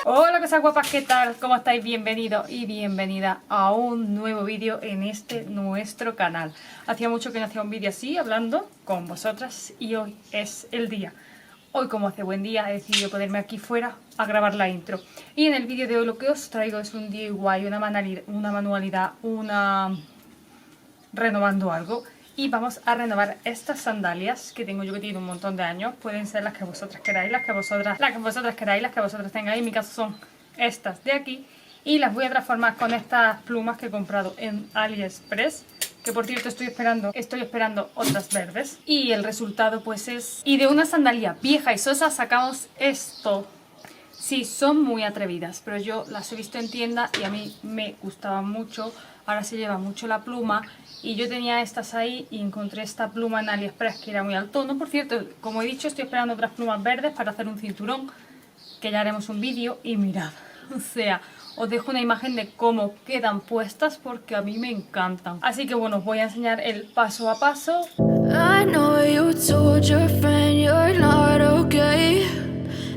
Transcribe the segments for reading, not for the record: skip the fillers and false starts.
Hola cosas guapas, ¿qué tal? ¿Cómo estáis? Bienvenidos y bienvenida a un nuevo vídeo en nuestro canal. Hacía mucho que no hacía un vídeo así, hablando con vosotras, y hoy es el día. Hoy, como hace buen día, he decidido ponerme aquí fuera a grabar la intro. Y en el vídeo de hoy lo que os traigo es un DIY, una manualidad, renovando algo. Y vamos a renovar estas sandalias que tengo yo, que tienen un montón de años. Pueden ser las que vosotras queráis, las que vosotras queráis, las que vosotras tengáis. En mi caso son estas de aquí. Y las voy a transformar con estas plumas que he comprado en AliExpress. Que por cierto estoy esperando otras verdes. Y el resultado pues es... Y de una sandalia vieja y sosa sacamos esto. Sí, son muy atrevidas, pero yo las he visto en tienda y a mí me gustaban mucho. Ahora se lleva mucho la pluma y yo tenía estas ahí y encontré esta pluma en AliExpress que era muy alto. No, por cierto, como he dicho, estoy esperando otras plumas verdes para hacer un cinturón, que ya haremos un vídeo. Y mirad, o sea, os dejo una imagen de cómo quedan puestas porque a mí me encantan. Así que bueno, os voy a enseñar el paso a paso. I know you told your friend you're not okay.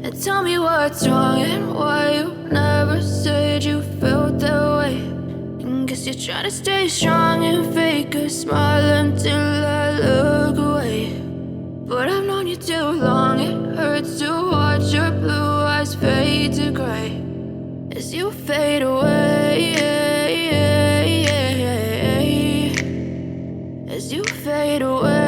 And tell me what's wrong and why you never said you felt that way. And guess you're trying to stay strong and fake a smile until I look away. But I've known you too long, it hurts to watch your blue eyes fade to gray as you fade away, as you fade away.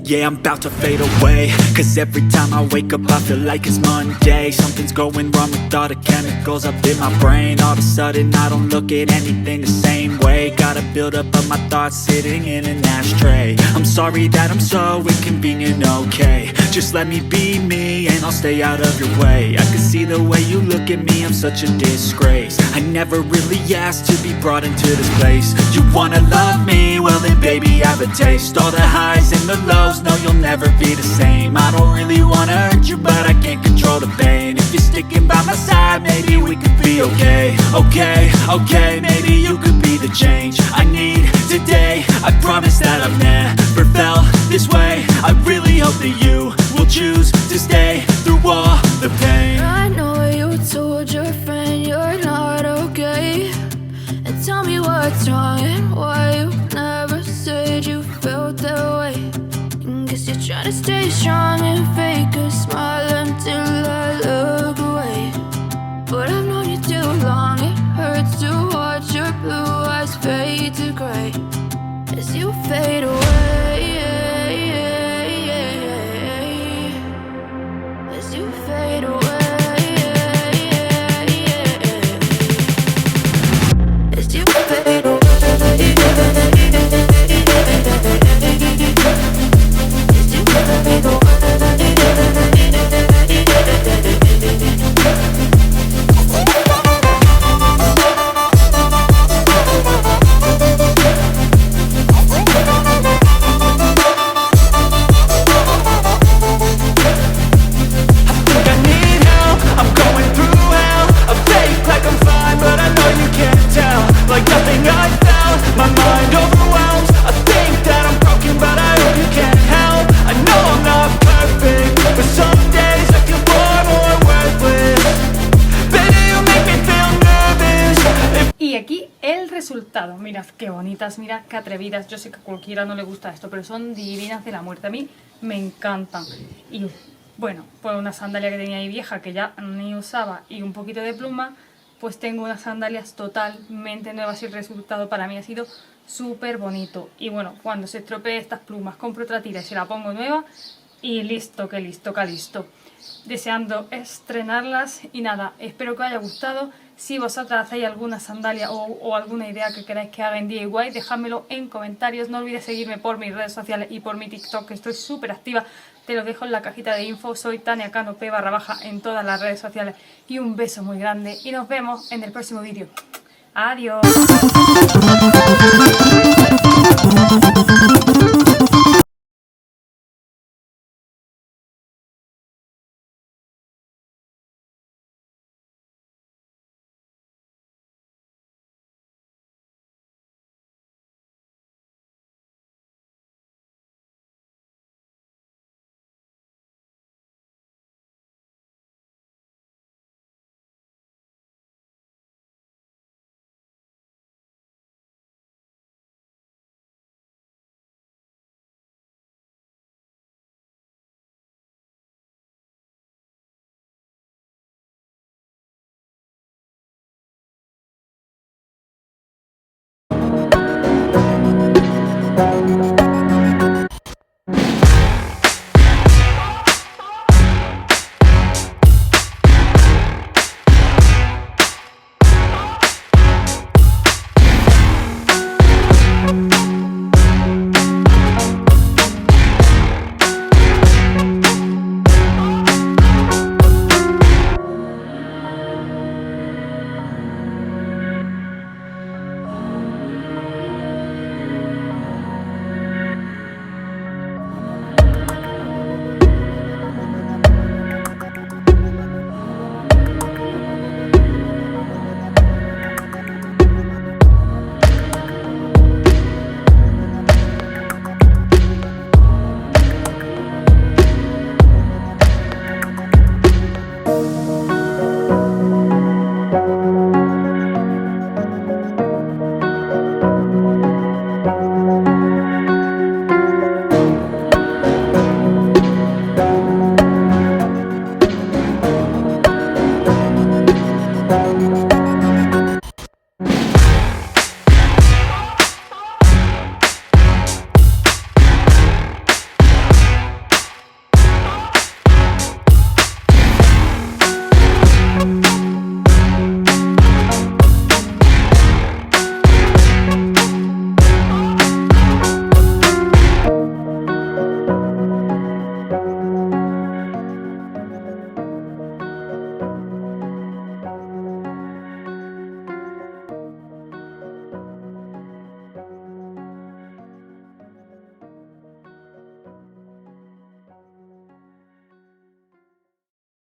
Yeah, I'm about to fade away, cause every time I wake up I feel like it's Monday. Something's going wrong with all the chemicals up in my brain. All of a sudden I don't look at anything the same way. Got a buildup of my thoughts sitting in an ashtray. I'm sorry that I'm so inconvenient, okay. Just let me be me and I'll stay out of your way. I can see the way you look at me, I'm such a disgrace. I never really asked to be brought into this place. You wanna love me? Well then baby I have a taste. All the highs and the lows, no, you'll never be the same. I don't really wanna hurt you, but I can't control the pain. If you're sticking by my side, maybe we could be okay. Okay, maybe you could be the change I need today. I promise that I've never felt this way. I really hope that you will choose to stay through all the pain. I know you told your friend you're not okay. And tell me what's wrong and why you never said you felt that way. Guess you're trying to stay strong and fake a smile until I look away. But I've known you too long, it hurts to watch your blue eyes fade to gray as you fade away, as you fade away, as you fade away. Y aquí el resultado. Mirad qué bonitas, mirad qué atrevidas. Yo sé que a cualquiera no le gusta esto, pero son divinas de la muerte. A mí me encantan. Y bueno, pues una sandalia que tenía ahí vieja que ya ni usaba y un poquito de pluma, pues tengo unas sandalias totalmente nuevas y el resultado para mí ha sido súper bonito. Y bueno, cuando se estropee estas plumas compro otra tira y se la pongo nueva y listo, que listo, que listo. Deseando estrenarlas y nada, espero que os haya gustado. Si vosotras hacéis alguna sandalia o alguna idea que queráis que haga en DIY, dejádmelo en comentarios. No olvidéis seguirme por mis redes sociales y por mi TikTok, que estoy súper activa. Te lo dejo en la cajita de info. Soy Tania Cano P / en todas las redes sociales. Y un beso muy grande y nos vemos en el próximo vídeo. Adiós.